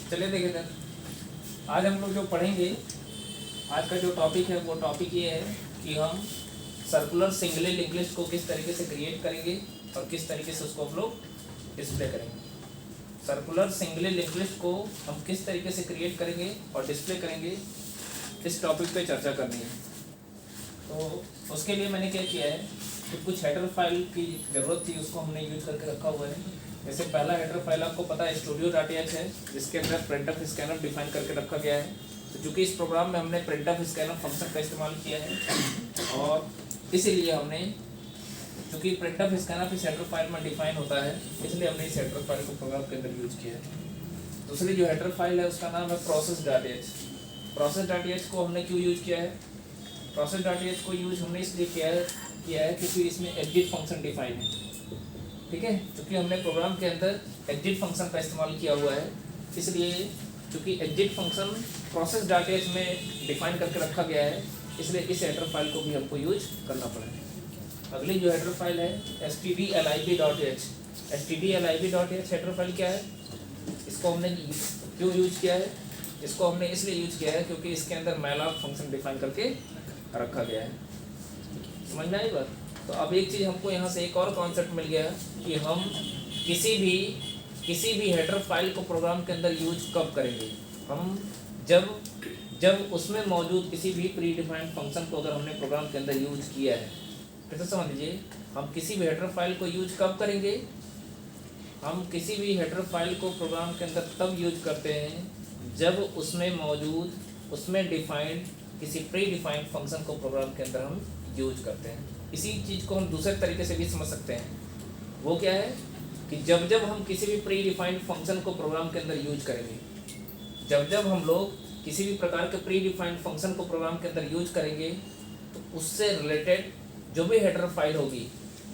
चलिए देखिए सर, आज हम लोग जो पढ़ेंगे, आज का जो टॉपिक है वो टॉपिक ये है कि हम सर्कुलर सिंगुलर लिंक लिस्ट को किस तरीके से क्रिएट करेंगे और किस तरीके से उसको हम लोग डिस्प्ले करेंगे। सर्कुलर सिंगुलर लिंक लिस्ट को हम किस तरीके से क्रिएट करेंगे और डिस्प्ले करेंगे, इस टॉपिक पे चर्चा करनी है। तो उसके लिए मैंने क्या किया है कि कुछ हेडर फाइल की ज़रूरत थी, उसको हमने यूज करके रखा हुआ है। जैसे पहला हेडर फाइल आपको पता है studio.h है, जिसके अंदर printf स्कैनर डिफाइन करके रखा गया है। तो चूँकि इस प्रोग्राम में हमने printf स्कैनर फंक्शन का इस्तेमाल किया है और इसीलिए हमने, चूँकि printf स्कैनर इस हेडर फाइल में डिफाइन होता है, इसलिए हमने इस हेडर फाइल को प्रोग्राम के अंदर यूज किया है। दूसरी जो हेडर फाइल है उसका नाम है process.h। process.h को हमने क्यों यूज किया है? process.h को यूज हमने इसलिए किया है क्योंकि इसमें एग्जिट फंक्शन डिफाइन है। ठीक है, क्योंकि हमने प्रोग्राम के अंदर एग्जिट फंक्शन का इस्तेमाल किया हुआ है, इसलिए क्योंकि एग्जिट फंक्शन process.h में डिफाइन करके रखा गया है, इसलिए इस हेडर फाइल को भी हमको यूज करना पड़ेगा। अगली जो हेडर फाइल है stdlib.h। stdlib.h हेडर फाइल क्या है? इसको हमने क्यों यूज किया है? इसको हमने इसलिए यूज किया है क्योंकि इसके अंदर malloc फंक्शन डिफाइन करके रखा गया है। समझ में आई बात? तो अब एक चीज़ हमको यहाँ से एक और कॉन्सेप्ट मिल गया कि हम किसी भी हेडर फाइल को प्रोग्राम के अंदर यूज कब करेंगे। हम जब उसमें मौजूद किसी भी प्री डिफाइंड फंक्शन को अगर हमने प्रोग्राम के अंदर यूज किया है, फिर से समझ लीजिए, हम किसी भी हेडर फाइल को यूज कब करेंगे? हम किसी भी हेडर फाइल को प्रोग्राम के अंदर तब यूज करते हैं जब उसमें मौजूद, उसमें डिफाइंड किसी प्री डिफाइंड फंक्शन को प्रोग्राम के अंदर हम यूज करते हैं। इसी चीज़ को हम दूसरे तरीके से भी समझ सकते हैं। वो क्या है कि जब हम किसी भी प्री डिफाइंड फंक्शन को प्रोग्राम के अंदर यूज करेंगे, जब हम लोग किसी भी प्रकार के प्री डिफाइंड फंक्शन को प्रोग्राम के अंदर यूज करेंगे, तो उससे रिलेटेड जो भी हेडर फाइल होगी,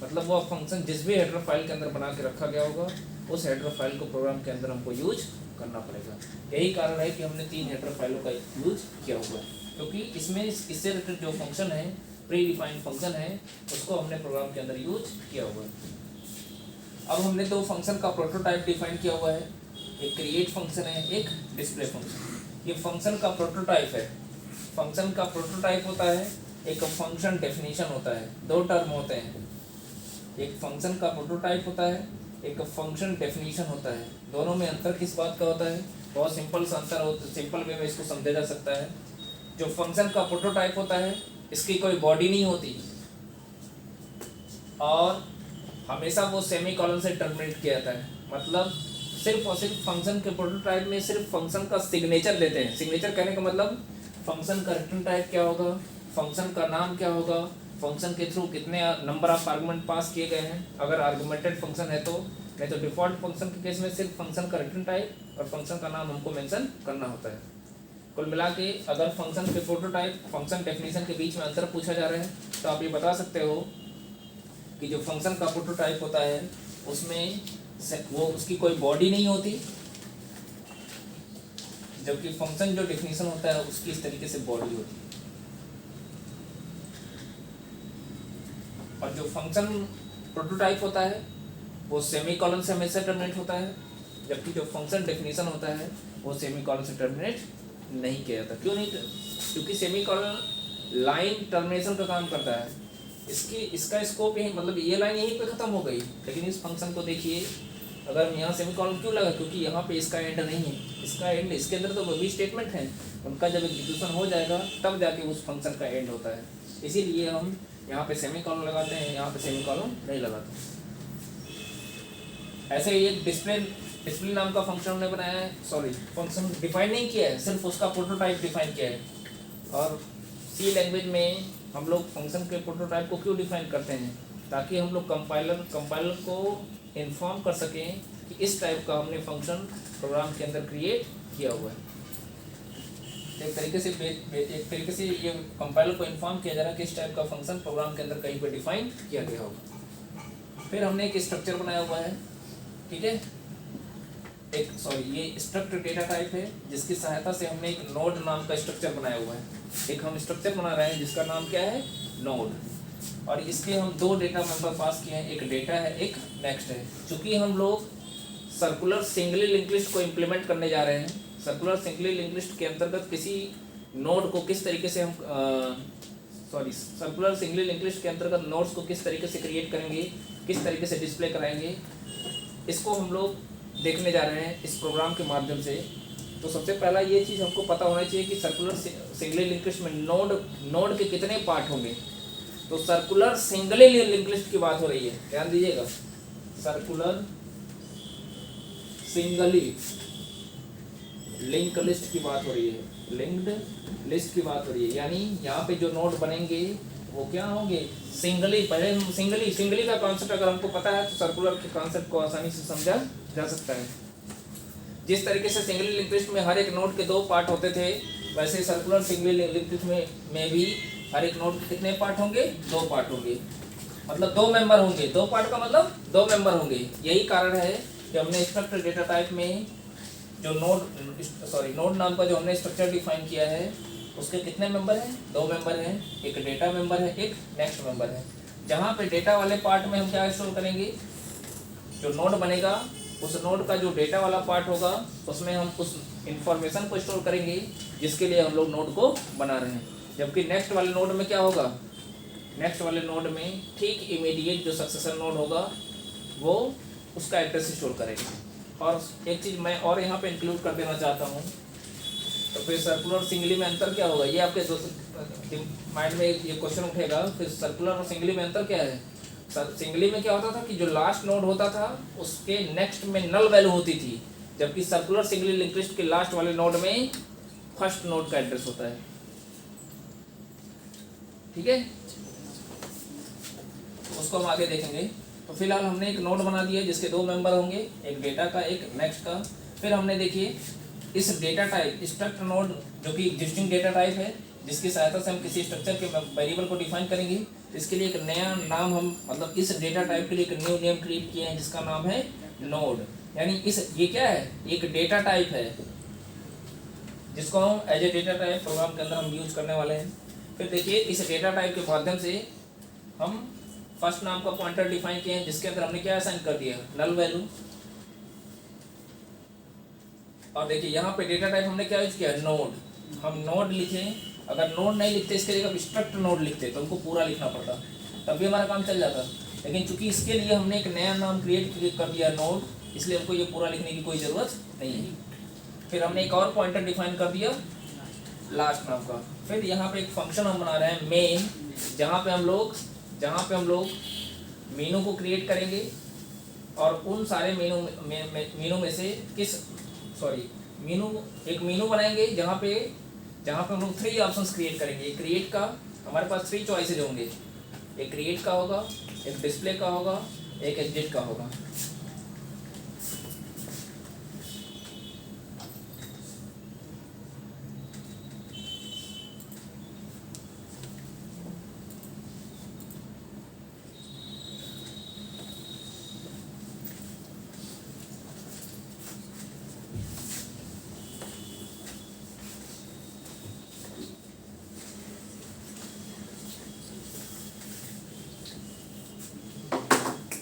मतलब वो फंक्शन जिस भी हेडर फाइल के अंदर बना के रखा गया होगा, उस हेडर फाइल को प्रोग्राम के अंदर हमको यूज करना पड़ेगा। यही कारण है कि हमने 3 हेडर फाइलों का यूज किया हुआ है, क्योंकि इसमें इससे रिलेटेड जो फंक्शन है, प्री डिफाइंड फंक्शन है, उसको हमने प्रोग्राम के अंदर यूज किया हुआ है। अब हमने 2 फंक्शन का प्रोटोटाइप डिफाइन किया हुआ है, एक क्रिएट फंक्शन है, एक डिस्प्ले फंक्शन। ये फंक्शन का प्रोटोटाइप है। फंक्शन का प्रोटोटाइप होता है, एक फंक्शन डेफिनेशन होता है। 2 टर्म होते हैं, एक फंक्शन का प्रोटोटाइप होता है, एक फंक्शन डेफिनेशन होता है। दोनों में अंतर किस बात का होता है? बहुत सिंपल सा अंतर होता है, सिंपल वे में इसको समझा जा सकता है। जो फंक्शन का प्रोटोटाइप होता है, इसकी कोई बॉडी नहीं होती और हमेशा वो सेमीकोलन से टर्मिनेट किया जाता है। मतलब सिर्फ और सिर्फ फंक्शन के प्रोटोटाइप में सिर्फ फंक्शन का सिग्नेचर देते हैं। सिग्नेचर कहने का मतलब फंक्शन का रिटर्न टाइप क्या होगा, फंक्शन का नाम क्या होगा, फंक्शन के थ्रू कितने नंबर ऑफ आर्गुमेंट पास किए गए हैं, अगर आर्गुमेंटेड फंक्शन है तो। नहीं तो डिफॉल्ट फंक्शन के केस में सिर्फ फंक्शन का रिटर्न टाइप और फंक्शन का नाम हमको मेंशन करना होता है। कुल मिला के अगर फंक्शन के प्रोटोटाइप, फंक्शन डेफिनेशन के बीच में अंतर पूछा जा रहा है, तो आप ये बता सकते हो कि जो फंक्शन का प्रोटोटाइप होता है उसमें वो उसकी कोई बॉडी नहीं होती, जबकि फंक्शन जो डेफिनेशन होता है उसकी इस तरीके से बॉडी होती है। और जो फंक्शन प्रोटोटाइप होता है वो सेमीकोलन से हमेशा टर्मिनेट होता है, जबकि जो फंक्शन डेफिनेशन होता है वो सेमीकोलन से टर्मिनेट नहीं किया जाता। क्यों नहीं? क्योंकि सेमीकोलन लाइन टर्मिनेशन का काम करता है। इसका स्कोप यही, मतलब ये लाइन यहीं पे ख़त्म हो गई, लेकिन इस फंक्शन को देखिए, अगर हम यहाँ सेमीकोलन क्यों लगा? क्योंकि यहाँ पे इसका एंड नहीं है, इसका एंड, इसके अंदर तो भी स्टेटमेंट है, उनका जब एग्जीक्यूशन हो जाएगा तब जाके उस फंक्शन का एंड होता है। इसीलिए हम यहाँ पे सेमीकोलन लगाते हैं, यहाँ पे सेमीकोलन नहीं लगाते। ऐसे ही एक डिस्प्ले नाम का फंक्शन हमने बनाया है, सॉरी फंक्शन डिफाइन नहीं किया है, सिर्फ उसका प्रोटोटाइप डिफाइन किया है। और सी लैंग्वेज में हम लोग फंक्शन के प्रोटोटाइप को क्यों डिफाइन करते हैं? ताकि हम लोग कंपाइलर को इन्फॉर्म कर सकें कि इस टाइप का हमने फंक्शन प्रोग्राम के अंदर क्रिएट किया हुआ है। एक तरीके से ये कंपाइलर को इन्फॉर्म किया जा रहा है कि इस टाइप का फंक्शन प्रोग्राम के अंदर कहीं पर डिफाइन किया गया होगा। फिर हमने एक स्ट्रक्चर बनाया हुआ है, ठीक है, ये स्ट्रक्चर डेटा टाइप है, जिसकी सहायता से हमने एक नोड नाम का स्ट्रक्चर बनाया हुआ है। एक हम स्ट्रक्चर बना रहे हैं जिसका नाम क्या है? नोड। और इसके हम 2 डेटा मेंबर पास किए हैं, एक डेटा है, एक नेक्स्ट है। चूँकि हम लोग सर्कुलर सिंगली लिंक लिस्ट को इम्प्लीमेंट करने जा रहे हैं। सर्कुलर सिंगली लिंक लिस्ट के अंतर्गत किसी नोड को किस तरीके से हम सर्कुलर सिंगली लिंक लिस्ट के अंतर्गत नोड्स को किस तरीके से क्रिएट करेंगे, किस तरीके से डिस्प्ले कराएंगे, इसको हम लोग देखने जा रहे हैं इस प्रोग्राम के माध्यम से। तो सबसे पहला ये चीज़ हमको पता होना चाहिए कि सर्कुलर सिंगली लिंक लिस्ट में नोड के कितने पार्ट होंगे। तो सर्कुलर सिंगली लिंक लिस्ट की बात हो रही है, ध्यान दीजिएगा। सर्कुलर सिंगली लिंक लिस्ट की बात हो रही है, लिंक्ड लिस्ट की बात हो रही है, यानी यहाँ पे जो नोड बनेंगे वो क्या होंगे, सिंगली। पहले सिंगली का कॉन्सेप्ट अगर हमको पता है तो सर्कुलर के कॉन्सेप्ट को आसानी से समझा जा सकता है। जिस तरीके से सिंगली लिंक लिस्ट में हर एक नोड के 2 पार्ट होते थे, वैसे सर्कुलर सिंगली लिंक लिस्ट में भी हर एक नोड के कितने पार्ट होंगे, 2 पार्ट होंगे, मतलब 2 मेंबर होंगे। 2 पार्ट का मतलब 2 मेंबर होंगे। यही कारण है कि हमने स्ट्रक्चर डेटा टाइप में जो नोड नाम का जो हमने स्ट्रक्चर डिफाइन किया है, उसके कितने मेंबर हैं, 2 मेंबर हैं। एक डेटा मेंबर है, एक नेक्स्ट मेंबर है। जहाँ पे डेटा वाले पार्ट में हम क्या स्टोर करेंगे, जो नोड बनेगा उस नोड का जो डेटा वाला पार्ट होगा उसमें हम उस इंफॉर्मेशन को स्टोर करेंगे जिसके लिए हम लोग नोड को बना रहे हैं। जबकि नेक्स्ट वाले नोड में क्या होगा, नेक्स्ट वाले नोड में ठीक इमीडिएट जो सक्सेसर नोड होगा वो उसका एड्रेस स्टोर करेगा। और एक चीज़ मैं और यहाँ पे इंक्लूड कर देना चाहता हूँ, तो फिर सर्कुलर सिंगली में अंतर क्या होगा, ये आपके माइंड में ये क्वेश्चन उठेगा। फिर सर्कुलर और सिंगली में अंतर क्या है। सिंगली में क्या होता था कि जो लास्ट नोड होता था उसके नेक्स्ट में नल वैल्यू होती थी, जबकि सर्कुलर सिंगली लिंक लिस्ट के लास्ट वाले नोड में फर्स्ट नोड का एड्रेस होता है। ठीक है, उसको हम आगे देखेंगे। तो फिलहाल हमने एक नोड बना दिया जिसके 2 मेंबर होंगे, एक डेटा का, एक नेक्स्ट का। फिर हमने देखिए इस डेटा टाइप स्ट्रक्ट नोड जो कि एग्जिस्टिंग डेटा टाइप है, जिसकी सहायता से हम किसी स्ट्रक्चर के वेरिएबल को डिफाइन करेंगे। इसके लिए एक नया नाम हम मतलब इस डेटा टाइप के लिए एक न्यू नेम क्रिएट किए हैं जिसका नाम है नोड। यानी ये क्या है, एक डेटा टाइप है जिसको हम as a data type program के अंदर हम यूज करने वाले हैं। फिर देखिए इस डेटा टाइप के माध्यम से हम फर्स्ट नाम का पॉइंटर डिफाइन किए हैं जिसके अंदर हमने क्या असाइन कर दिया, नल वैल्यू। और देखिए यहाँ पे डेटा टाइप हमने क्या यूज किया, नोड। हम नोड लिखे, अगर नोड नहीं लिखते इसके लिए स्ट्रक्ट नोड लिखते तो हमको पूरा लिखना पड़ता, तब भी हमारा काम चल जाता। लेकिन चूंकि इसके लिए हमने एक नया नाम क्रिएट कर दिया नोड, इसलिए हमको ये पूरा लिखने की कोई ज़रूरत नहीं है। फिर हमने एक और पॉइंटर डिफाइन कर दिया लास्ट नाम का। फिर यहाँ पे एक फंक्शन हम बना रहे हैं मेन, जहाँ पे हम लोग मीनू को क्रिएट करेंगे और उन सारे मीनू में से एक मीनू बनाएंगे जहाँ पे हम लोग 3 ऑप्शंस क्रिएट करेंगे। क्रिएट का हमारे पास 3 चॉइसेज होंगे, एक क्रिएट का होगा, एक डिस्प्ले का होगा, एक एग्जिट का होगा।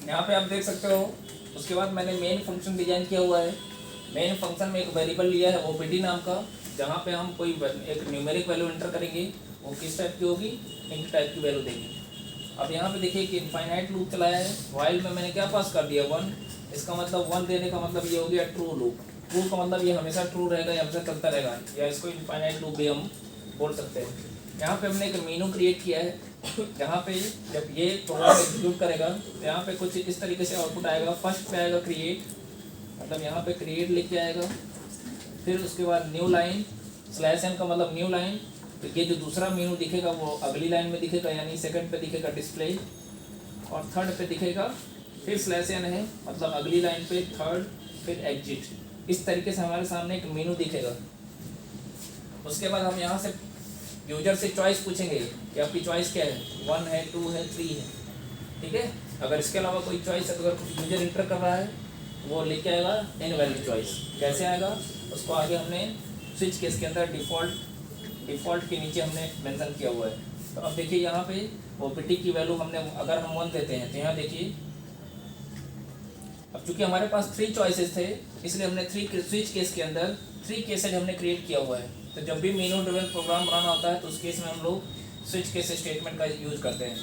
यहाँ पे आप देख सकते हो। उसके बाद मैंने मेन फंक्शन डिजाइन किया हुआ है। मेन फंक्शन में एक वेरिएबल लिया है ओपीडी नाम का, जहाँ पे हम कोई एक न्यूमेरिक वैल्यू एंटर करेंगे, वो किस टाइप की होगी, इंट टाइप की वैल्यू देंगे। अब यहाँ पे देखिए कि इनफाइनाइट लूप चलाया है। वाइल में मैंने क्या पास कर दिया, 1। इसका मतलब 1 देने का मतलब ये हो गया ट्रू लूप। ट्रू का मतलब ये हमेशा ट्रू रहेगा, या हमेशा चलता रहेगा, या इसको इनफाइनाइट लूप भी हम बोल सकते हैं। यहाँ पे हमने एक मीनू क्रिएट किया है, जहाँ पे जब ये प्रोग्राम एग्जीक्यूट करेगा तो यहाँ पे कुछ इस तरीके से आउटपुट आएगा। फर्स्ट पे आएगा क्रिएट, मतलब यहाँ पे क्रिएट लिख के आएगा। फिर उसके बाद न्यू लाइन, /n का मतलब न्यू लाइन। तो ये जो दूसरा मीनू दिखेगा वो अगली लाइन में दिखेगा, यानी सेकंड पे दिखेगा डिस्प्ले, और थर्ड पे दिखेगा फिर /n है, मतलब अगली लाइन पे थर्ड, फिर एग्जिट। इस तरीके से हमारे सामने एक मीनू दिखेगा। उसके बाद हम यहाँ से यूजर से चॉइस पूछेंगे कि आपकी चॉइस क्या है, 1 है, 2 है, 3 है। ठीक है, अगर इसके अलावा कोई चॉइस अगर यूजर इंटर कर रहा है वो लिख के आएगा इन वैल्यू चॉइस। कैसे आएगा उसको आगे हमने स्विच केस के अंदर डिफ़ॉल्ट के नीचे हमने मेंशन किया हुआ है। तो अब देखिए यहाँ पे ओपीटी की वैल्यू हमने अगर हम 1 देते हैं तो यहाँ देखिए अब चूंकि हमारे पास 3 चॉइसेस थे, इसलिए हमने 3 स्विच केस के अंदर 3 केसेज हमने क्रिएट किया हुआ है। तो जब भी मेनू ड्रिवन प्रोग्राम बनाना होता है तो उस केस में हम लोग स्विच केस स्टेटमेंट का यूज़ करते हैं।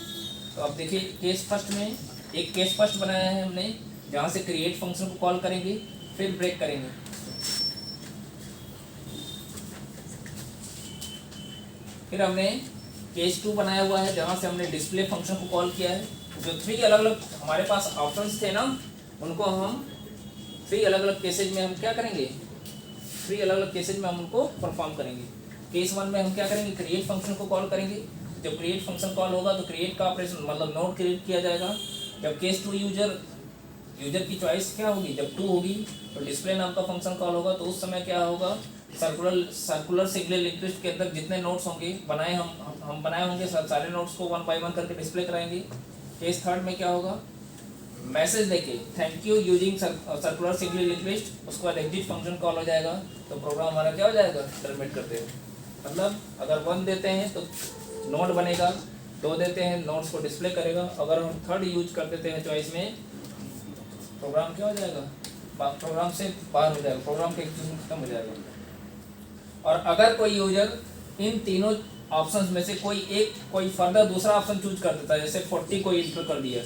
तो अब देखिए केस फर्स्ट में एक केस फर्स्ट बनाया है हमने, जहाँ से क्रिएट फंक्शन को कॉल करेंगे, फिर ब्रेक करेंगे। फिर हमने केस 2 बनाया हुआ है, जहाँ से हमने डिस्प्ले फंक्शन को कॉल किया है। जो 3 अलग अलग हमारे पास ऑप्शंस थे ना, उनको हम 3 अलग अलग केसेज में हम क्या करेंगे, 3 अलग अलग केसेज में हम उनको परफॉर्म करेंगे। केस 1 में हम क्या करेंगे, क्रिएट फंक्शन को कॉल करेंगे। जब क्रिएट फंक्शन कॉल होगा तो क्रिएट का ऑपरेशन मतलब नोड क्रिएट किया जाएगा। जब केस 2 यूजर की चॉइस क्या होगी, जब 2 होगी तो डिस्प्ले नाम का फंक्शन कॉल होगा। तो उस समय क्या होगा, सर्कुलर सिंगल लिस्ट के अंदर जितने नोड्स होंगे हम बनाए होंगे, सारे नोड्स को 1 बाय 1 करके डिस्प्ले कराएंगे। केस 3 में क्या होगा, मैसेज देके thank you using circular single list, उसके बाद एग्जिट फंक्शन कॉल हो जाएगा। तो प्रोग्राम हमारा क्या हो जाएगा, टर्मिनेट कर देगा। मतलब अगर 1 देते हैं तो नोड बनेगा, 2 देते हैं नोड्स को डिस्प्ले करेगा। अगर हम 3rd यूज कर देते हैं चॉइस में, प्रोग्राम क्या हो जाएगा, प्रोग्राम से बाहर हो जाएगा, प्रोग्राम का एग्जीक्यूशन खत्म हो जाएगा। और अगर कोई यूजर इन तीनों ऑप्शंस में से कोई फर्दर दूसरा ऑप्शन चूज कर देता है, जैसे 40 को इंटर कर दिया,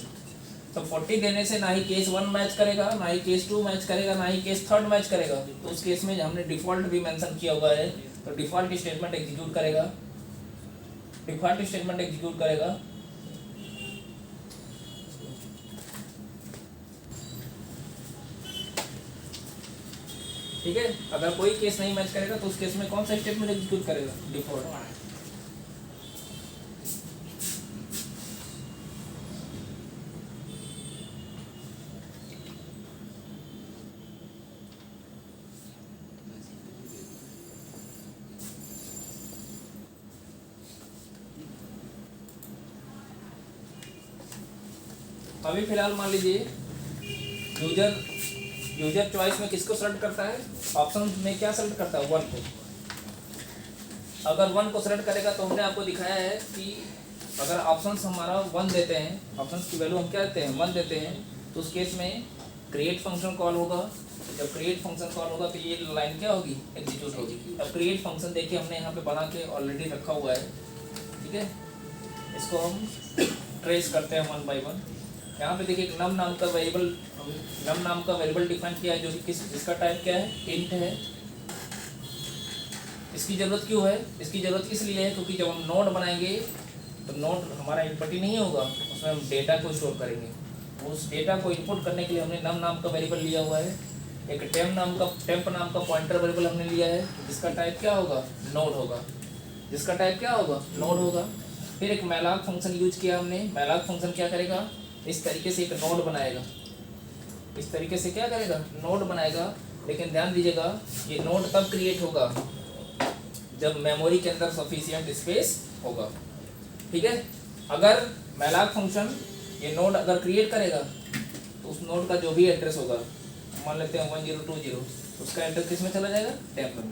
तो 40 देने से ना ही केस 1 मैच करेगा, ना ही केस 2 मैच करेगा, ना ही केस 3rd मैच करेगा। तो उस केस में हमने डिफ़ॉल्ट भी मेंशन किया हुआ है, तो डिफ़ॉल्ट स्टेटमेंट एग्जीक्यूट करेगा। ठीक है। अगर कोई केस नहीं मैच करेगा तो उस केस में कौन सा स्टेटमेंट एग्जीक्यूट करेगा, डिफ़ॉल्ट। अभी फिलहाल मान लीजिए यूजर चॉइस में किसको सेलेक्ट करता है, ऑप्शन में क्या सेलेक्ट करता है, 1 को। अगर 1 को सेलेक्ट करेगा तो हमने आपको दिखाया है कि अगर ऑप्शंस हमारा 1 देते हैं, ऑप्शंस की वैल्यू हम क्या देते हैं, 1 देते हैं, तो उस केस में क्रिएट फंक्शन कॉल होगा। जब क्रिएट फंक्शन कॉल होगा तो ये लाइन क्या होगी, एग्जीक्यूट होगी। अब क्रिएट फंक्शन देखिए हमने यहाँ पे बना के ऑलरेडी रखा हुआ है, ठीक है। इसको हम ट्रेस करते हैं 1 बाय 1। यहाँ पे देखिए नम नाम का वेरिएबल डिफाइन किया है, जो कि जिसका टाइप क्या है, इंट है। इसकी ज़रूरत क्यों है, इसकी ज़रूरत इसलिए है क्योंकि जब हम नोड बनाएंगे तो नोड हमारा इनपुट ही नहीं होगा, उसमें हम डेटा को स्टोर करेंगे। उस डेटा को इनपुट करने के लिए हमने नम नाम का वेरिएबल लिया हुआ है। एक टेम्प नाम का पॉइंटर वेरिएबल हमने लिया है, जिसका टाइप क्या होगा, नोड होगा। फिर एक मैलॉग फंक्शन यूज किया हमने। मैलॉग फंक्शन क्या करेगा, इस तरीके से एक नोड बनाएगा, लेकिन ध्यान दीजिएगा ये नोड तब क्रिएट होगा जब मेमोरी के अंदर सफिशिएंट स्पेस होगा, ठीक है। अगर मैलॉग फंक्शन ये नोड अगर क्रिएट करेगा तो उस नोड का जो भी एड्रेस होगा, मान लेते हैं 1020, उसका एड्रेस किस में चला जाएगा, टेम्प में।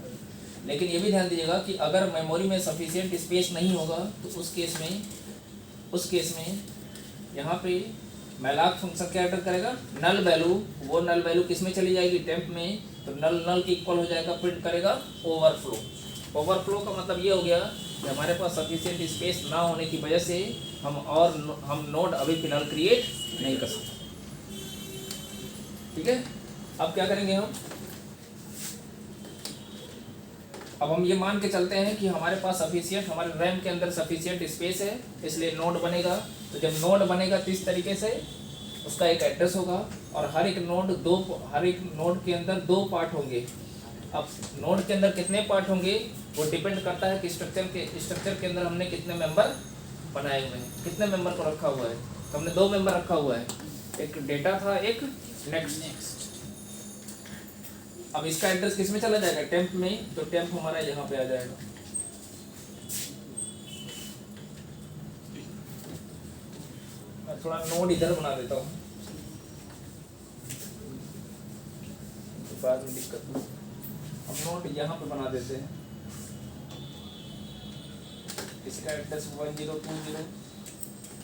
लेकिन ये भी ध्यान दीजिएगा कि अगर मेमोरी में सफिशिएंट स्पेस नहीं होगा तो उस केस में यहाँ पे मैलॉग फंक्शन क्या एंटर करेगा, नल वैल्यू। वो नल वैल्यू किस में चली जाएगी, टेम्प में। तो नल की इक्वल हो जाएगा, प्रिंट करेगा ओवरफ्लो का मतलब ये हो गया कि हमारे पास सफिशिएंट स्पेस ना होने की वजह से हम नोड अभी फिलहाल क्रिएट नहीं कर सकते, ठीक है। अब क्या करेंगे अब हम ये मान के चलते हैं कि हमारे पास हमारे रैम के अंदर सफिशिएंट स्पेस है, इसलिए नोड बनेगा। तो जब नोड बनेगा तो इस तरीके से उसका एक एड्रेस होगा, और हर एक नोड के अंदर 2 पार्ट होंगे। अब नोड के अंदर कितने पार्ट होंगे वो डिपेंड करता है कि स्ट्रक्चर के अंदर हमने कितने मेंबर बनाए हुए हैं, कितने मेंबर को रखा हुआ है। तो हमने 2 मेंबर रखा हुआ है, एक डेटा था, एक नेक्स्ट। अब इसका एड्रेस किस में चला जाएगा, टेम्प में। तो टेम्प हमारा यहाँ पे आ जाएगा। मैं थोड़ा नोड इधर बना देता हूँ तो बाद में दिक्कत नहीं। हम नोड यहाँ पे बना देते हैं। इसका एड्रेस 1020,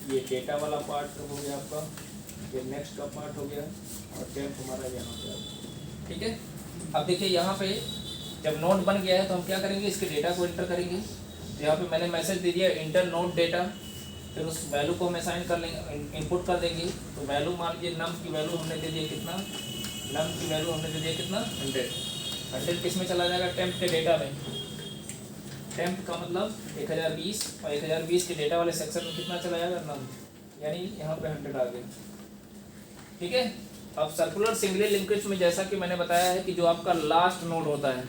ये डेटा वाला पार्ट हो गया आपका, ये नेक्स्ट का पार्ट हो गया और टेम्प हमारा यहाँ पे आ गया। ठीक है, अब देखिए यहाँ पे जब नोड बन गया है तो हम क्या करेंगे, इसके डेटा को इंटर करेंगे। तो यहाँ पे मैंने मैसेज दे दिया इंटर नोड डेटा, फिर उस वैल्यू को हम असाइन कर लेंगे, इनपुट कर देंगे। तो वैल्यू मान लीजिए नम की वैल्यू हमने दे दिया कितना, नम की वैल्यू हमने दे दिया कितना 100 किस में चला जाएगा, टेम्प के डेटा में। टेम्प का मतलब 1020 और 1020 के डेटा वाले सेक्शन में कितना चला जाएगा नम, यानी यहाँ पे 100 आ गया। ठीक है, अब सर्कुलर सिंगली लिंक्ड लिस्ट में जैसा कि मैंने बताया है कि जो आपका लास्ट नोड होता है,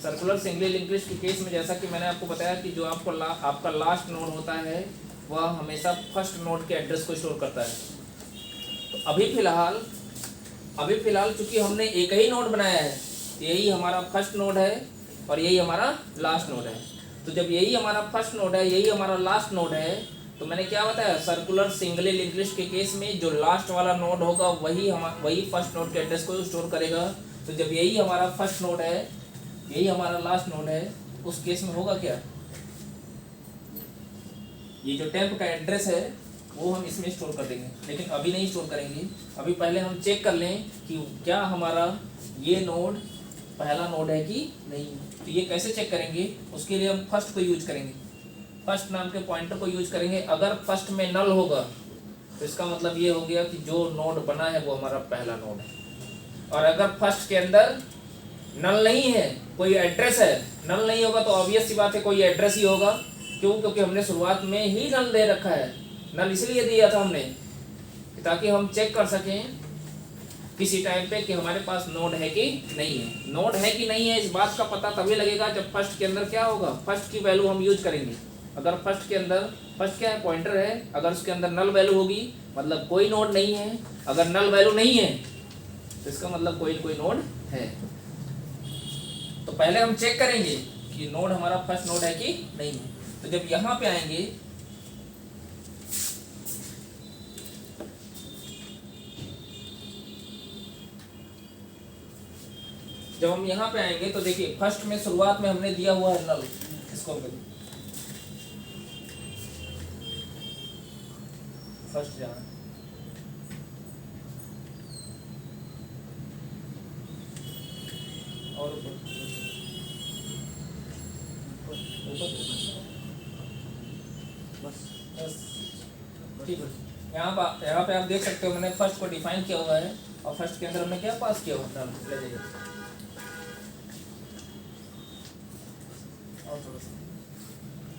सर्कुलर सिंगली लिंक्ड लिस्ट के केस में जैसा कि मैंने आपको बताया कि जो आपको आपका लास्ट नोड होता है वह हमेशा फर्स्ट नोड के एड्रेस को स्टोर करता है। तो अभी फिलहाल चूंकि हमने एक ही नोड बनाया है, यही हमारा फर्स्ट नोड है और यही हमारा लास्ट नोड है। तो जब यही हमारा फर्स्ट नोड है, यही हमारा लास्ट नोड है, तो मैंने क्या बताया, सर्कुलर सिंगली लिंक्ड लिस्ट के केस में जो लास्ट वाला नोड होगा वही फर्स्ट नोड के एड्रेस को स्टोर करेगा। तो जब यही हमारा फर्स्ट नोड है, यही हमारा लास्ट नोड है, उस केस में होगा क्या, ये जो टेम्प का एड्रेस है वो हम इसमें स्टोर कर देंगे। लेकिन अभी नहीं स्टोर करेंगे, अभी पहले हम चेक कर लें कि क्या हमारा ये नोड पहला नोड है कि नहीं। तो ये कैसे चेक करेंगे, उसके लिए हम फर्स्ट को यूज करेंगे, फर्स्ट नाम के पॉइंटर को यूज करेंगे। अगर फर्स्ट में नल होगा तो इसका मतलब ये हो गया कि जो नोड बना है वो हमारा पहला नोड है। और अगर फर्स्ट के अंदर नल नहीं है, कोई एड्रेस है, नल नहीं होगा तो ऑब्वियस सी बात है कोई एड्रेस ही होगा। क्यों, क्योंकि हमने शुरुआत में ही नल दे रखा है। नल इसलिए दिया था हमने ताकि हम चेक कर सकें किसी टाइम पे कि हमारे पास नोड है कि नहीं है। नोड है कि नहीं है इस बात का पता तभी लगेगा जब फर्स्ट के अंदर क्या होगा, फर्स्ट की वैल्यू हम यूज करेंगे। अगर फर्स्ट के अंदर, फर्स्ट क्या है, पॉइंटर है, अगर उसके अंदर नल वैल्यू होगी मतलब कोई नोड नहीं है। अगर नल वैल्यू नहीं है तो इसका मतलब कोई नोड है। तो पहले हम चेक करेंगे कि नोड हमारा फर्स्ट नोड है कि नहीं है। तो जब यहाँ पे आएंगे, जब हम यहाँ पे आएंगे तो देखिए फर्स्ट में शुरुआत में हमने दिया हुआ है नल, इसको फर्स्ट जाना, और ऊपर बस ठीक है। यहाँ पे आप देख सकते हो मैंने फर्स्ट को डिफाइन किया हुआ है और फर्स्ट के अंदर हमने क्या पास किया हुआ है,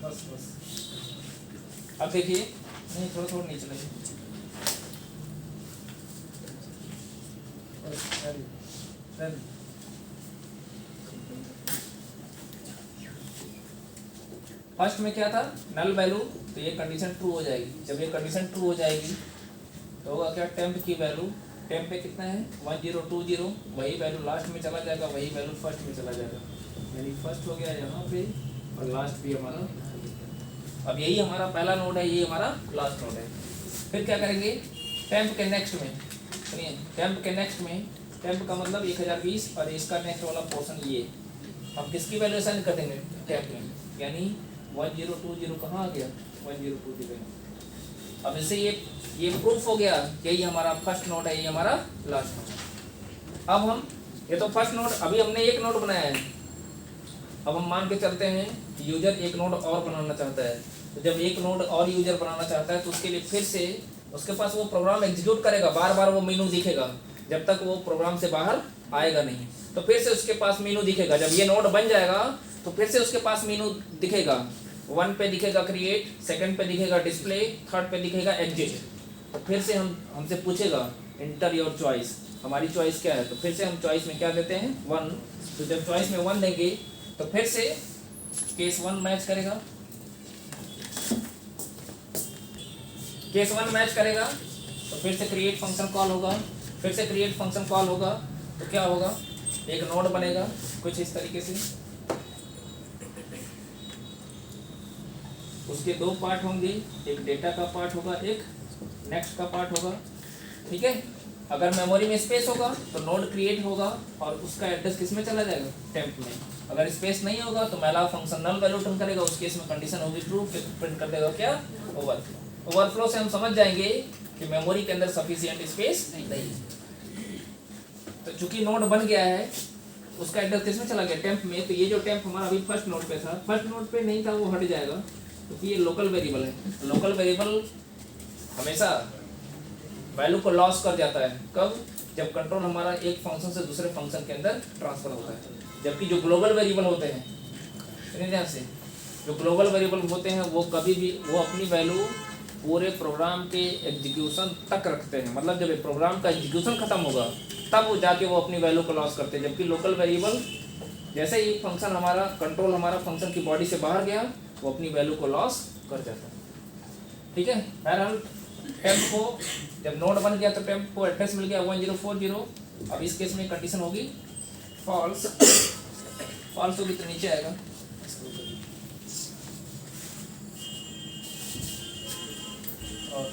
बस अब देखिए, नहीं थोड़ा नीचे लगे, फर्स्ट में क्या था, नल वैल्यू, तो ये कंडीशन ट्रू हो जाएगी। जब ये कंडीशन ट्रू हो जाएगी तो होगा क्या, टेम्प की वैल्यू, टेम्प पे कितना है 1020, वही वैल्यू लास्ट में चला जाएगा, वही वैल्यू फर्स्ट में चला जाएगा, यानी फर्स्ट हो गया यहाँ पे और लास्ट भी हमारा। अब यही हमारा पहला नोड है, ये हमारा लास्ट नोड है। फिर क्या करेंगे, टेम्प के नेक्स्ट में, सुनिए टेम्प के नेक्स्ट में, टेम्प का मतलब 1020 और इसका नेक्स्ट वाला पोर्शन ये, हम किसकी वैल्यू असाइन कर देंगे टेम्प में, यानी 1020 कहाँ आ गया, 1020। अब इससे ये प्रूफ हो गया कि ये हमारा फर्स्ट नोड है, ये हमारा लास्ट नोड। अब हम, ये तो फर्स्ट नोड, अभी हमने एक नोड बनाया है, अब हम मान के चलते हैं कि यूजर एक नोड और बनाना चाहता है। तो जब एक नोड और यूजर बनाना चाहता है तो उसके लिए फिर से उसके पास वो प्रोग्राम एग्जीक्यूट करेगा, बार बार वो मेनू दिखेगा जब तक वो प्रोग्राम से बाहर आएगा नहीं। तो फिर से उसके पास मेनू दिखेगा, जब ये नोड बन जाएगा तो फिर से उसके पास मेनू दिखेगा। 1 पे दिखेगा क्रिएट, सेकंड पे दिखेगा डिस्प्ले, थर्ड पे दिखेगा एग्जिट। तो फिर से हमसे पूछेगा इंटर योर चॉइस, हमारी चॉइस क्या है, तो फिर से हम चॉइस में क्या देते हैं 1। तो जब चॉइस में 1 देंगे तो फिर से केस 1 मैच करेगा, केस 1 मैच करेगा तो फिर से क्रिएट फंक्शन कॉल होगा, फिर से क्रिएट फंक्शन कॉल होगा तो क्या होगा, एक नोड बनेगा कुछ इस तरीके से, उसके 2 पार्ट होंगे, एक डेटा का पार्ट होगा, एक नेक्स्ट का पार्ट होगा। ठीक है, अगर मेमोरी में स्पेस होगा तो नोड क्रिएट होगा और उसका एड्रेस किस में चला जाएगा, टेम्प में। अगर स्पेस नहीं होगा तो मैला फंक्शन नल वैल्यू रिटर्न करेगा, उस केस में कंडीशन होगी ट्रू, प्रिंट कर देगा क्या, ओवरफ्लो। ओवरफ्लो से हम समझ जाएंगे कि मेमोरी के अंदर सफिशिएंट स्पेस नहीं है। तो चूंकि नोड बन गया है, उसका एड्रेस किसमें चला गया, टेम्प में। तो ये जो टेम्प हमारा अभी फर्स्ट नोड पे था, फर्स्ट नोड पे नहीं था, वो हट जाएगा क्योंकि ये लोकल वेरिएबल है। लोकल वेरिएबल हमेशा वैल्यू को लॉस कर जाता है। कब, जब कंट्रोल हमारा एक फंक्शन से दूसरे फंक्शन के अंदर ट्रांसफर होता है। जबकि जो ग्लोबल वेरिएबल होते हैं, सुनिए ध्यान से, जो ग्लोबल वेरिएबल होते हैं वो कभी भी वो अपनी वैल्यू पूरे प्रोग्राम के एग्जीक्यूशन तक रखते हैं। मतलब जब प्रोग्राम का एग्जीक्यूशन खत्म होगा तब वो जाके वो अपनी वैल्यू को लॉस करते हैं। जबकि लोकल वेरिएबल जैसे ही फंक्शन हमारा कंट्रोल हमारा फंक्शन की बॉडी से बाहर गया, वो अपनी वैल्यू को लॉस कर जाता है। ठीक है, बहरहाल टेम्प को जब नोड बन गया तो टेम्प को एड्रेस मिल गया 1040। अब इस केस में कंडीशन होगी फॉल्स। फॉल्स होगी तो नीचे आएगा, और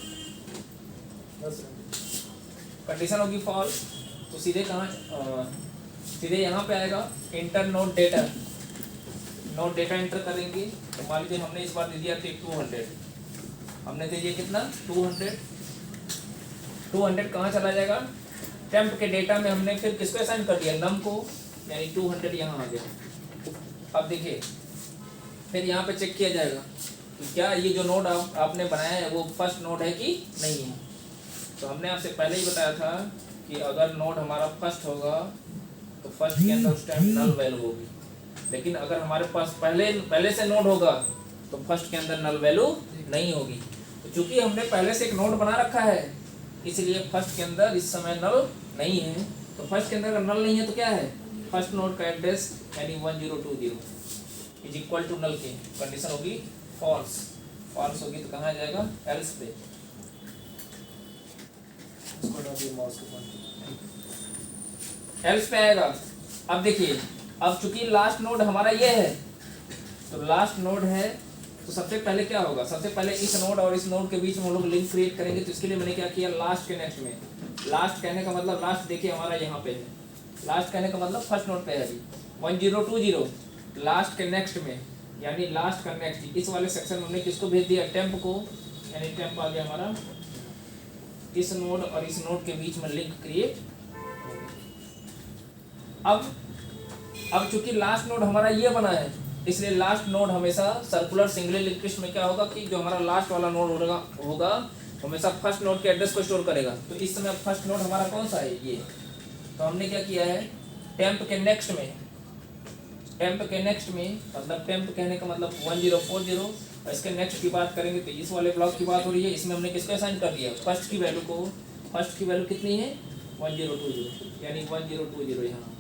कंडीशन होगी फॉल्स। तो सीधे कहाँ, सीधे यहाँ पे आएगा inter node data. Node data inter करेंगे तो मान लीजिए हमने इस बार दे दिया 200, हमने दे दिया कितना 200। 200 कहाँ चला जाएगा, टेम्प के डेटा में हमने फिर किसको असाइन कर दिया, नम को, यानी 200 यहाँ आ गया। अब देखिए फिर यहाँ पे चेक किया जाएगा कि क्या ये जो नोड आपने बनाया है वो फर्स्ट नोड है कि नहीं है। तो हमने आपसे पहले ही बताया था कि अगर नोड हमारा फर्स्ट होगा तो फर्स्ट के अंदर उस टाइम नल वैल्यू होगी। लेकिन अगर हमारे पास पहले से नोड होगा तो फर्स्ट के अंदर नल वैल्यू नहीं होगी। तो चूंकि हमने पहले से एक नोड बना रखा है, इसलिए फर्स्ट के अंदर इस समय नल नहीं है। तो फर्स्ट के अंदर अगर नल नहीं है तो क्या है, फर्स्ट नोड का एड्रेस यानी 1020 इज इक्वल टू नल के। कंडीशन होगी फॉल्स। फॉल्स होगी तो कहाँ जाएगा, एल्स पे। एल्स पे आएगा। अब देखिए, अब चूंकि लास्ट नोड हमारा ये है, तो लास्ट नोड है तो सबसे पहले क्या होगा, सबसे पहले इस नोड और इस नोड के बीच में हम लोग लिंक क्रिएट करेंगे। तो इसके लिए मैंने क्या किया, लास्ट के नेक्स्ट में। लास्ट कहने का मतलब, लास्ट देखिए हमारा यहाँ पे है, लास्ट कहने का मतलब फर्स्ट नोड पे है अभी 1020। लास्ट के नेक्स्ट में यानी लास्ट का नेक्स्ट, इस वाले सेक्शन में हमने किसको भेज दिया, टेम्प को। यानी टेम्प आ गया हमारा इस नोड और इस नोड के बीच में लिंक क्रिएट। अब चूंकि लास्ट नोड हमारा ये बना है, इसलिए लास्ट नोड हमेशा सर्कुलर सिंगल लिंक्ड लिस्ट में क्या होगा कि जो हमारा लास्ट वाला नोड होगा हमेशा फर्स्ट नोड के एड्रेस को स्टोर करेगा। तो इस समय फर्स्ट नोड हमारा कौन सा है, ये। तो हमने क्या किया है, टेम्प के नेक्स्ट में, टेम्प के नेक्स्ट में मतलब टेम्प कहने का मतलब 1040, और इसके नेक्स्ट की बात करेंगे तो इस वाले ब्लॉक की बात हो रही है। इसमें हमने किसको असाइन कर दिया, फर्स्ट की वैल्यू को। फर्स्ट की वैल्यू कितनी है 1020, यानी 1020 यहाँ।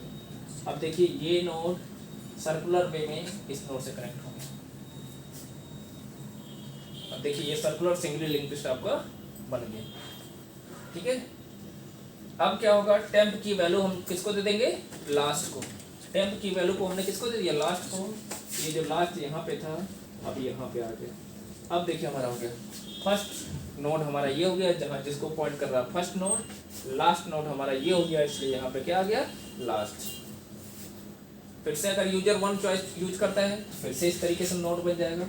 अब देखिए ये नोड सर्कुलर वे में इस नोड से कनेक्ट होंगे। अब देखिए ये सर्कुलर सिंगल लिंक्ड लिस्ट आपका बन गया। ठीक है, अब क्या होगा, टेम्प की वैल्यू हम किसको दे देंगे, लास्ट को। टेम्प की वैल्यू को हमने किसको दे दिया, लास्ट को। ये जो लास्ट यहाँ पे था अब यहाँ पे आ गया। अब देखिए हमारा हो गया फर्स्ट नोड हमारा ये हो गया, जहाँ जिसको पॉइंट कर रहा है फर्स्ट नोड। लास्ट नोड हमारा ये हो गया, इसलिए यहाँ पे क्या आ गया, लास्ट। फिर से अगर यूजर वन चॉइस यूज करता है फिर से इस तरीके से नोड बन जाएगा,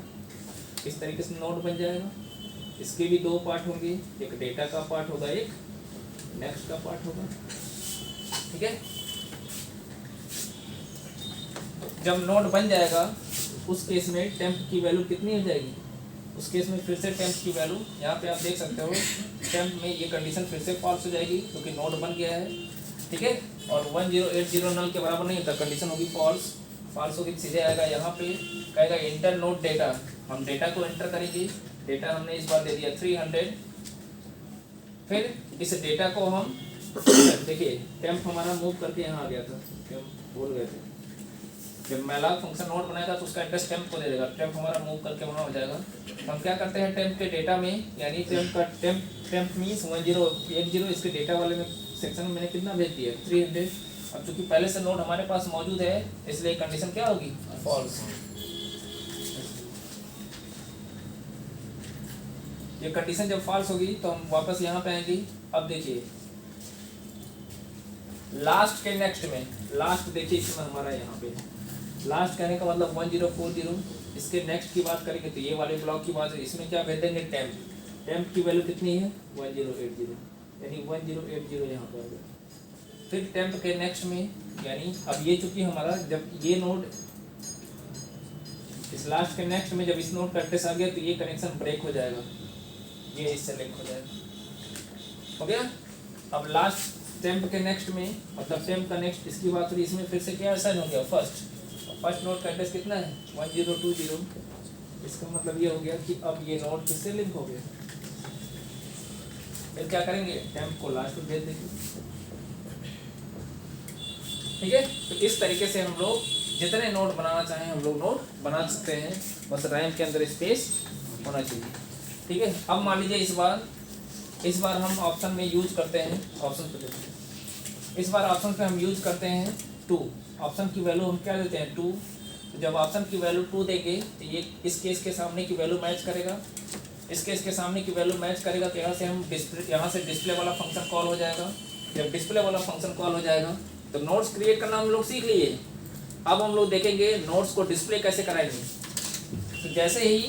इस तरीके से नोड बन जाएगा। इसके भी दो पार्ट होंगे, एक डेटा का पार्ट होगा, एक नेक्स्ट का पार्ट होगा। ठीक है, जब नोड बन जाएगा उस केस में टेम्प की वैल्यू कितनी हो जाएगी, उस केस में फिर से टेम्प की वैल्यू यहाँ पे आप देख सकते हो, टेम्प में ये कंडीशन फिर से फॉल्स हो जाएगी क्योंकि नोड बन गया है। ठीक है, और 1080 नल के बराबर नहीं होता, कंडीशन होगी फॉल्स। फॉल्स होगी सीधे आएगा यहाँ पे, कहेगा इंटर नोड डेटा। हम डेटा को एंटर करेंगे, डेटा हमने इस बार दे दिया 300। फिर इस डेटा को हम देखिए टेम्प हमारा मूव करके यहाँ आ गया था, भूल गए थे। जब मैलाक फंक्शन नोड बनाएगा तो उसका एड्रेस टेम्प को दे देगा, टेम्प हमारा मूव करके वहाँ हो जाएगा। तो हम क्या करते हैं, टेम्प के डेटा में यानी टेम्प का टेम्प मीन्स 1080, इसके डेटा वाले में सेक्शन में मैंने कितना भेज दिया 300। अब चूंकि पहले से नोड हमारे पास मौजूद है इसलिए कंडीशन क्या होगी, फॉल्स। ये कंडीशन जब फॉल्स होगी तो हम वापस यहाँ पे आएंगे। अब देखिए लास्ट के नेक्स्ट में, लास्ट देखिए इसमें हमारा यहाँ पे लास्ट कहने का मतलब 1040। इसके नेक्स्ट की बात करेंगे तो ये वाले ब्लॉक की बात है, इसमें क्या भेज देंगे, टेम्प। टेम्प की वैल्यू कितनी है 1080, यानी 1080 यहाँ पर आ गया। फिर टेम्प के नेक्स्ट में, यानी अब ये चूंकि हमारा जब ये नोड इस लास्ट के नेक्स्ट में जब इस नोड का एड्रेस आ गया तो ये कनेक्शन ब्रेक हो जाएगा, ये इससे लिंक हो जाएगा। हो गया। अब लास्ट टेम्प के नेक्स्ट में, मतलब टेम्प का नेक्स्ट इसकी बात हुई, इसमें फिर से क्या असाइन हो गया फर्स्ट नोड का एड्रेस कितना है 1020। इसका मतलब ये हो गया कि अब ये नोड किससे लिंक हो गया। फिर क्या करेंगे, टेम्प को लास्ट में भेज देंगे। ठीक है, तो इस तरीके से हम लोग जितने नोड बनाना चाहें हम लोग नोड बना सकते हैं, बस रैम के अंदर स्पेस होना चाहिए। ठीक है, अब मान लीजिए इस बार हम ऑप्शन में यूज करते हैं, ऑप्शन पे देखिए, इस बार ऑप्शन पे हम यूज करते हैं 2। ऑप्शन की वैल्यू हम क्या देते हैं 2। तो जब ऑप्शन की वैल्यू 2 देंगे तो ये इस केस के सामने की वैल्यू मैच करेगा, इस केस के सामने की वैल्यू मैच करेगा, तो यहाँ से डिस्प्ले वाला फंक्शन कॉल हो जाएगा। जब डिस्प्ले वाला फंक्शन कॉल हो जाएगा तो नोट्स क्रिएट करना हम लोग सीख लिए। अब हम लोग देखेंगे नोट्स को डिस्प्ले कैसे कराएंगे। तो जैसे ही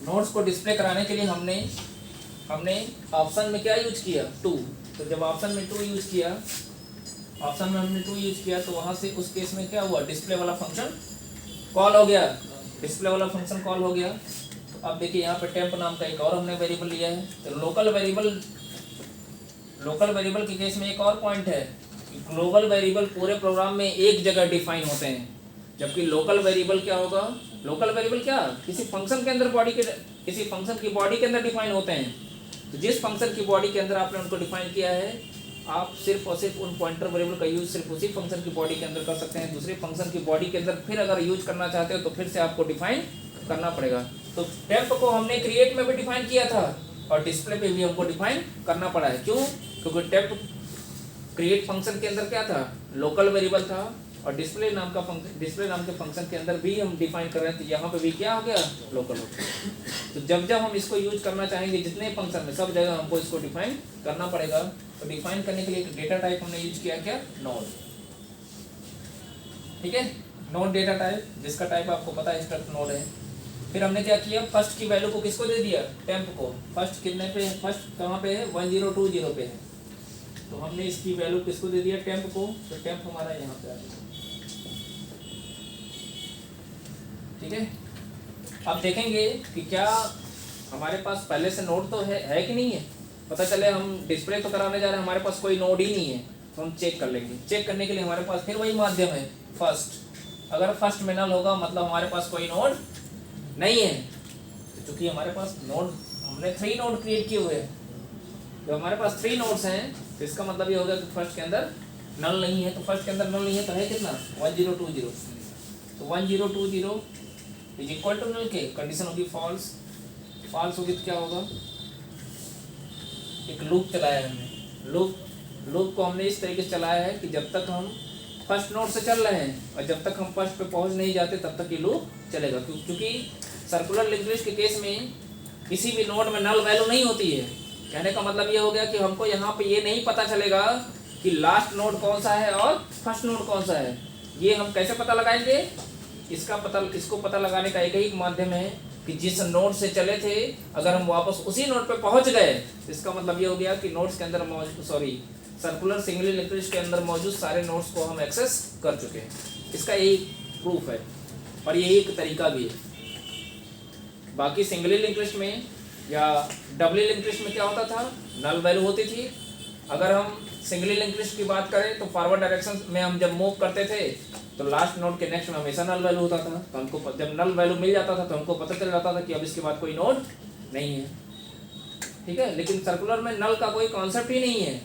नोट्स को डिस्प्ले कराने के लिए हमने ऑप्शन में क्या यूज किया 2। तो जब ऑप्शन में 2 यूज किया, ऑप्शन में हमने 2 यूज किया तो वहां से उस केस में क्या हुआ, डिस्प्ले वाला फंक्शन कॉल हो गया, डिस्प्ले वाला फंक्शन कॉल हो गया। तो अब देखिए यहाँ पे टेम्प नाम का एक और हमने वेरिएबल लिया है। तो लोकल वेरिएबल के केस में एक और पॉइंट है, ग्लोबल वेरिएबल पूरे प्रोग्राम में एक जगह डिफाइन होते हैं, जबकि लोकल वेरिएबल क्या होगा, लोकल वेरिएबल क्या किसी फंक्शन के अंदर किसी फंक्शन की बॉडी के अंदर डिफाइन होते हैं। तो जिस फंक्शन की बॉडी के अंदर आपने उनको डिफाइन किया है, आप सिर्फ और सिर्फ उन पॉइंटर वेरिएबल का यूज सिर्फ उसी फंक्शन की बॉडी के अंदर कर सकते हैं। दूसरे फंक्शन की बॉडी के अंदर फिर अगर यूज करना चाहते हो तो फिर से आपको डिफाइन करना पड़ेगा। तो टेम्प को हमने क्रिएट में भी डिफाइन किया था और डिस्प्ले पे भी हमको डिफाइन करना पड़ा है। क्यों? क्योंकि टेम्प क्रिएट फंक्शन के अंदर क्या था, लोकल वेरिएबल था, और डिस्प्ले नाम के फंक्शन के अंदर भी हम डिफाइन कर रहे हैं, तो यहाँ पे भी क्या हो गया, लोकल हो गया। तो जब हम इसको यूज करना चाहेंगे जितने फंक्शन में, सब जगह हमको इसको डिफाइन करना पड़ेगा। तो डिफाइन करने के लिए एक डेटा टाइप हमने यूज किया, क्या, नोड। ठीक है, नोड डेटा टाइप, जिसका टाइप आपको पता है, स्ट्रक्ट नोड है। फिर हमने क्या किया, फर्स्ट की वैल्यू को किसको दे दिया, टेम्प को। फर्स्ट कितने पे, फर्स्ट कहाँ पे है, 1020 पे है, तो हमने इसकी वैल्यू किसको दे दिया, टेम्प को। तो टेम्प हमारा यहाँ पे आ गया। ठीक है, अब देखेंगे कि क्या हमारे पास पहले से नोड तो है कि नहीं है। पता चले हम डिस्प्ले तो कराने जा रहे हैं, हमारे पास कोई नोड ही नहीं है, तो हम चेक कर लेंगे। चेक करने के लिए हमारे पास फिर वही माध्यम है, फर्स्ट। अगर फर्स्ट में नल होगा मतलब हमारे पास कोई नोड नहीं है। तो चूंकि हमारे पास नोड, हमने 3 नोड क्रिएट किए हुए हैं, तो हमारे पास 3 नोड्स हैं, तो इसका मतलब ये होगा कि फर्स्ट के अंदर नल नहीं है। तो फर्स्ट के अंदर नल नहीं है तो है कितना, 1020। तो 1020 इज इक्वल टू नल के, कंडीशन होगी फॉल्स। फॉल्स होगी तो क्या होगा, एक लूप चलाया है हमने। लूप को हमने इस तरीके से चलाया है कि जब तक हम फर्स्ट नोड से चल रहे हैं और जब तक हम फर्स्ट पे पहुंच नहीं जाते तब तक ये लूप चलेगा। क्योंकि सर्कुलर लिंक्ड लिस्ट के केस में किसी भी नोड में नल वैल्यू नहीं होती है। कहने का मतलब ये हो गया कि हमको यहाँ पे ये नहीं पता चलेगा कि लास्ट नोड कौन सा है और फर्स्ट नोड कौन सा है। ये हम कैसे पता लगाएंगे, इसको पता लगाने का एक ही माध्यम है कि जिस नोड से चले थे अगर हम वापस उसी नोड पे पहुंच गए, तो इसका मतलब ये हो गया कि नोड्स के अंदर सर्कुलर सिंगली लिंक्ड लिस्ट के अंदर मौजूद सारे नोड्स को हम एक्सेस कर चुके हैं। इसका यही प्रूफ है और यही एक तरीका भी है। बाकी सिंगली लिंक्ड लिस्ट में या डबली लिंक्ड लिस्ट में क्या होता था, नल वैल्यू होती थी। अगर हम सिंगली लिंक्ड लिस्ट की बात करें तो फॉरवर्ड डायरेक्शन में हम जब मूव करते थे तो लास्ट नोड के नेक्स्ट में हमेशा नल वैल्यू होता था। तो हमको जब नल वैल्यू मिल जाता था तो हमको पता चल जाता था कि अब इसके बाद कोई नोड नहीं है। ठीक है, लेकिन सर्कुलर में नल का कोई कॉन्सेप्ट ही नहीं है।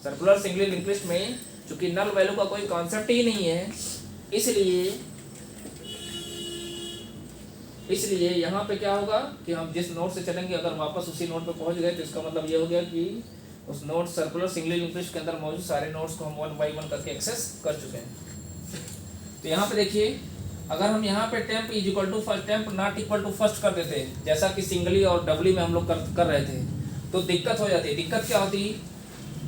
सर्कुलर सिंगली लिंक्ड लिस्ट में चूंकि नल वैल्यू का कोई कॉन्सेप्ट ही नहीं है, इसलिए यहाँ पे क्या होगा कि हम जिस नोड से चलेंगे अगर वापस उसी नोड पे पहुंच गए तो इसका मतलब ये हो गया कि उस node circular singly linked list के अंदर मौजूद सारे नोड्स को हम 1 बाई 1 करके एक्सेस कर चुके हैं। तो यहाँ पे देखिए, अगर हम यहाँ पे temp is equal to first, temp not equal to first कर देते जैसा कि सिंगली और डबली में हम लोग कर रहे थे, तो दिक्कत हो जाती। दिक्कत क्या होती,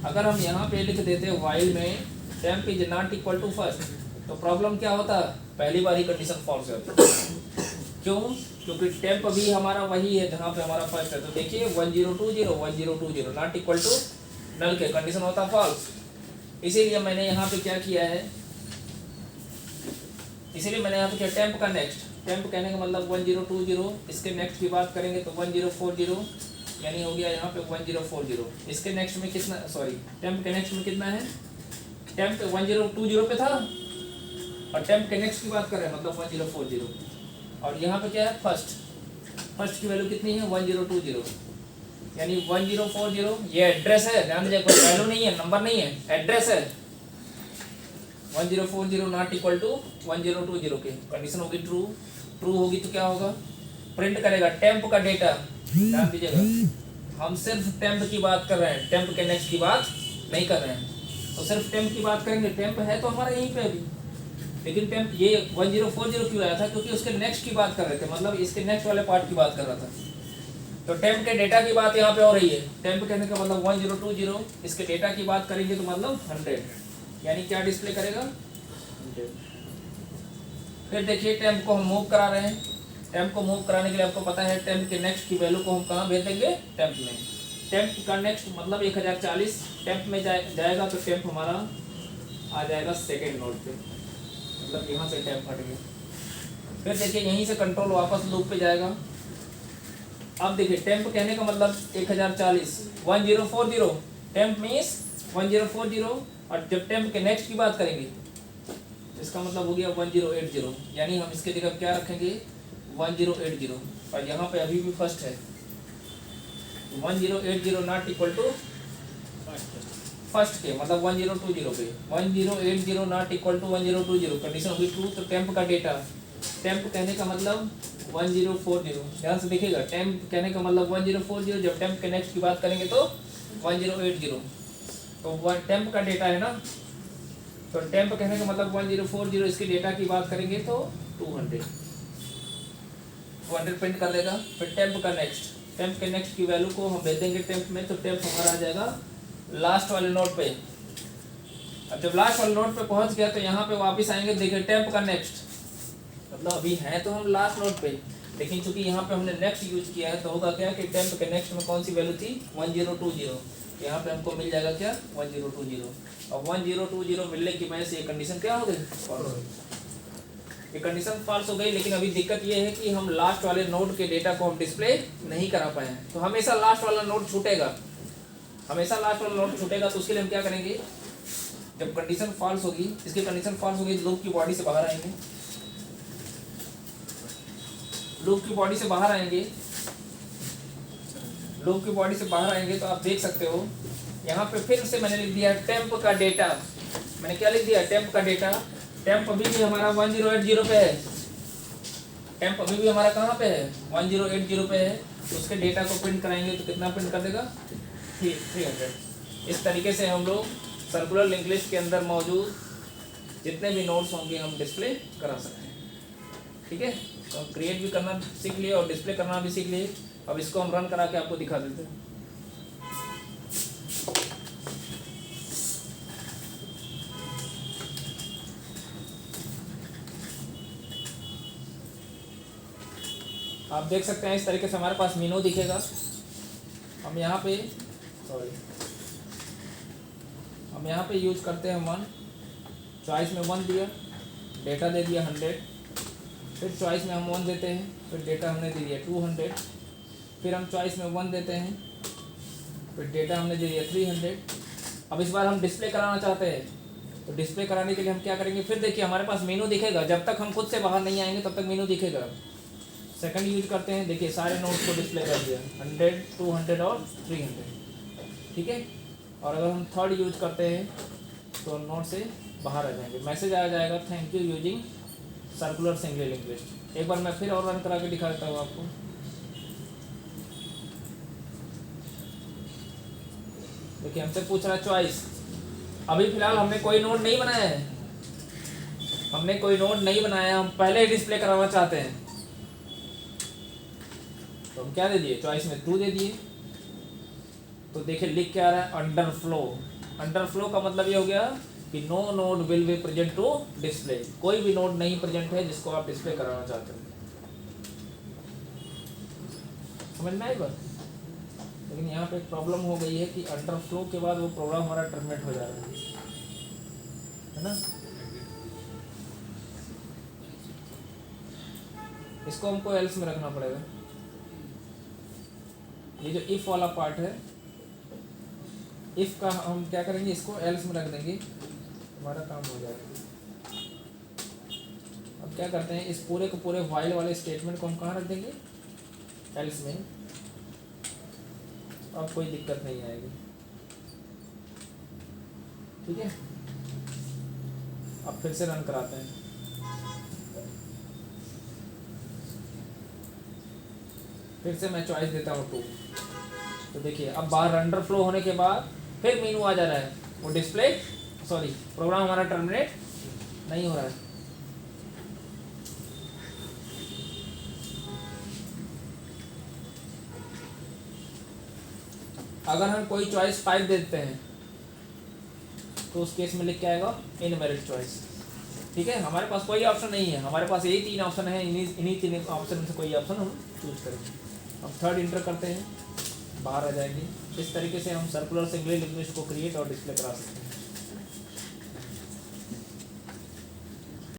अगर हम यहाँ पे लिख देते व्हाइल में temp is not equal to first, तो प्रॉब्लम क्या होता, पहली बार ही कंडीशन फॉल्स हो जाती। क्यों? क्योंकि टेम्प भी हमारा वही है जहाँ पे हमारा फर्स्ट है। तो देखिए 1020 नॉट इक्वल टू नल के, कंडीशन होता फॉल्स। इसीलिए मैंने यहाँ पे क्या किया है, इसीलिए मैंने यहाँ पे क्या, टेम्प का नेक्स्ट, टेम्प कहने का मतलब 1020, इसके नेक्स्ट की बात करेंगे तो 1040, यानी हो गया यहाँ पे 1040। इसके नेक्स्ट में कितना, सॉरी टेम्प के नेक्स्ट में कितना है, टेम्प 1020 पे था और टेम्प के नेक्स्ट की बात कर रहे हैं मतलब 1040। और यहाँ पे क्या है, फर्स्ट की वैल्यू कितनी है 1020, यानी 1040 ये एड्रेस है, ध्यान दीजिए, कोई वैल्यू नहीं है, नंबर नहीं है, एड्रेस है। 1040 नॉट इक्वल टू 1020 के, कंडीशन होगी ट्रू, ट्रू होगी तो क्या होगा, प्रिंट करेगा टेम्प का डेटा। ध्यान दीजिएगा, हम सिर्फ टेम्प की बात कर रहे हैं, टेम्प के नेक्स्ट की बात नहीं कर रहे हैं। तो सिर्फ टेम्प की बात करेंगे, टेम्प है तो हमारा यहीं पे अभी, लेकिन टेम्प ये 1040 क्यों आया था, क्योंकि उसके नेक्स्ट की बात कर रहे थे, मतलब इसके नेक्स्ट वाले पार्ट की बात कर रहा था। तो टेम्प के डेटा की बात यहाँ पे हो रही है, टेम्प कहने का मतलब 1020, इसके डेटा की बात करेंगे तो मतलब 100, यानी क्या डिस्प्ले करेगा 100। फिर देखिए टेम्प को हम मूव करा रहे हैं, टेम्प को मूव कराने के लिए आपको पता है टेम्प के नेक्स्ट की वैल्यू को हम कहाँ भेज देंगे, टेम्प में। टेम्प का नेक्स्ट मतलब 1040 टेम्प में जाएगा तो टेम्प हमारा आ जाएगा सेकेंड नोड पे, मतलब यहाँ से टेम्प हट गया। फिर देखिए यहीं से कंट्रोल वापस लूप पे जाएगा। अब देखिए टेम्प कहने का मतलब 1040 1040, टेम्प मीन्स 1040, और जब टेम्प के नेक्स्ट की बात करेंगे इसका मतलब हो गया 1080, यानी हम इसके जगह क्या रखेंगे 1080, और यहाँ पे अभी भी फर्स्ट है 1080 नॉट इक्वल टू फर्स्ट के, मतलब 1020 पे 1080 नॉट इक्वल टू 1020, कंडीशन होगी ट्रू। तो टेम्प का डेटा, टेम्प कहने का मतलब 1040, ध्यान से देखिएगा, टेम्प कहने का मतलब 1040, जब टेम्प के नेक्स्ट की बात करेंगे तो 1080, तो टेम्प का डेटा है ना, तो टेम्प कहने का मतलब 1040, इसके डेटा की बात करेंगे तो 200 प्रिंट कर देगा। फिर टेम्प का नेक्स्ट, टेम्प के नेक्स्ट की वैल्यू को हम भेज देंगे टेम्प में, तो टेम्प हमारा आ जाएगा लास्ट वाले नोड पे। अब जब लास्ट वाले नोड पे पहुंच गया तो यहाँ पे वापस आएंगे, देखिए टेम्प का नेक्स्ट, मतलब अभी है तो हम लास्ट नोड पे, लेकिन चूंकि यहाँ पे हमने नेक्स्ट यूज किया है तो होगा क्या कि टेम्प के नेक्स्ट में कौन सी वैल्यू थी 1020, यहाँ पे हमको मिल जाएगा क्या 1020, और 1020 मिलने की वजह से ये कंडीशन क्या हो गई, ये कंडीशन फॉल्स हो गई। लेकिन अभी दिक्कत ये है कि हम लास्ट वाले नोड के डेटा को हम डिस्प्ले नहीं करा पाए हैं, तो हमेशा लास्ट वाला नोड छूटेगा, हमेशा लास्ट वाला नोड छूटेगा। तो उसके लिए हम क्या करेंगे, जब कंडीशन फॉल्स होगी, इसकी कंडीशन फॉल्स होगी, लूप की बॉडी से बाहर आएंगे, लूप की बॉडी से बाहर आएंगे, लूप की बॉडी से बाहर आएंगे तो आप देख सकते हो यहाँ पे फिर से मैंने लिख दिया टेम्प का डेटा। मैंने क्या लिख दिया, टेम्प का डेटा। टेम्प अभी भी हमारा 1080 पे है, टेम्प अभी भी हमारा कहाँ पे है 1080 पे है, तो उसके डेटा को प्रिंट कराएंगे तो कितना प्रिंट कर देगा 300। इस तरीके से हम लोग सर्कुलर लिंक लिस्ट के अंदर मौजूद जितने भी नोड्स होंगे हम डिस्प्ले करा सकते हैं। ठीक है, तो हम क्रिएट भी करना सीख लिए और डिस्प्ले करना भी सीख लिए। अब इसको हम रन करा के आपको दिखा देते हैं। आप देख सकते हैं इस तरीके से हमारे पास मीनू दिखेगा। हम यहाँ पे हम यहाँ पे यूज करते हैं 1, चॉइस में 1 दिया, डेटा दे दिया 100, फिर चॉइस में हम 1 देते हैं, फिर डेटा हमने दे दिया 200, फिर हम चॉइस में 1 देते हैं, फिर डेटा हमने दे दिया 300। अब इस बार हम डिस्प्ले कराना चाहते हैं, तो डिस्प्ले कराने के लिए हम क्या करेंगे, फिर देखिए हमारे पास मेनू दिखेगा, जब तक हम खुद से बाहर नहीं आएंगे तब तक मेनू दिखेगा। सेकंड यूज करते हैं, देखिए सारे नोट्स को डिस्प्ले कर दिया 100, 200 और 300। ठीक है, और अगर हम थर्ड यूज करते हैं तो नोट से बाहर आ जाएंगे, मैसेज आ जाएगा thank you using circular single link list. एक बार मैं फिर और रन करा के दिखा देता हूँ आपको। देखिए हमसे पूछ रहा है चॉइस, अभी फिलहाल हमने कोई नोड नहीं बनाया है, हमने कोई नोड नहीं बनाया, हम पहले ही डिस्प्ले कराना चाहते हैं, तो हम क्या दे दिए, चॉइस में 2 दे दिए। तो देखिए लिख क्या आ रहा है, अंडर फ्लो। अंडर फ्लो का मतलब ये हो गया कि no node will be present to display, कोई भी नोड नहीं प्रेजेंट है जिसको आप डिस्प्ले कराना चाहते हैं। समझ में आई बात। लेकिन यहाँ पे एक प्रॉब्लम हो गई है कि अंडरफ्लो के बाद वो प्रोग्राम हमारा टर्मिनेट हो जा रहा है ना। इसको हमको एल्स में रखना पड़ेगा। ये जो इफ वाला पार्ट है, इफ का हम क्या करेंगे, इसको एल्स में रख देंगे, हमारा काम हो जाएगा। अब क्या करते हैं, इस पूरे को पूरे वाइल वाले स्टेटमेंट को हम कहाँ रख देंगे, एल्स में। अब कोई दिक्कत नहीं आएगी, ठीक है। अब फिर से रन कराते हैं। फिर से मैं चॉइस देता हूँ 2। तो देखिए अब बाहर अंडरफ्लो होने के बाद फिर मीनू आ जा रहा है, वो डिस्प्ले सॉरी प्रोग्राम हमारा टर्मिनेट नहीं हो रहा है। अगर हम कोई चॉइस 5 देते हैं तो उस केस में लिख के आएगा इनवैलिड चॉइस, ठीक है। हमारे पास कोई ऑप्शन नहीं है, हमारे पास यही 3 ऑप्शन है, इन्हीं 3 ऑप्शन में से कोई ऑप्शन हम चूज करेंगे। अब थर्ड इंटर करते हैं, बाहर आ जाएंगे। इस तरीके से हम सर्कुलर सिंगल लिंग्विस्ट को क्रिएट और डिस्प्ले करा सकते हैं।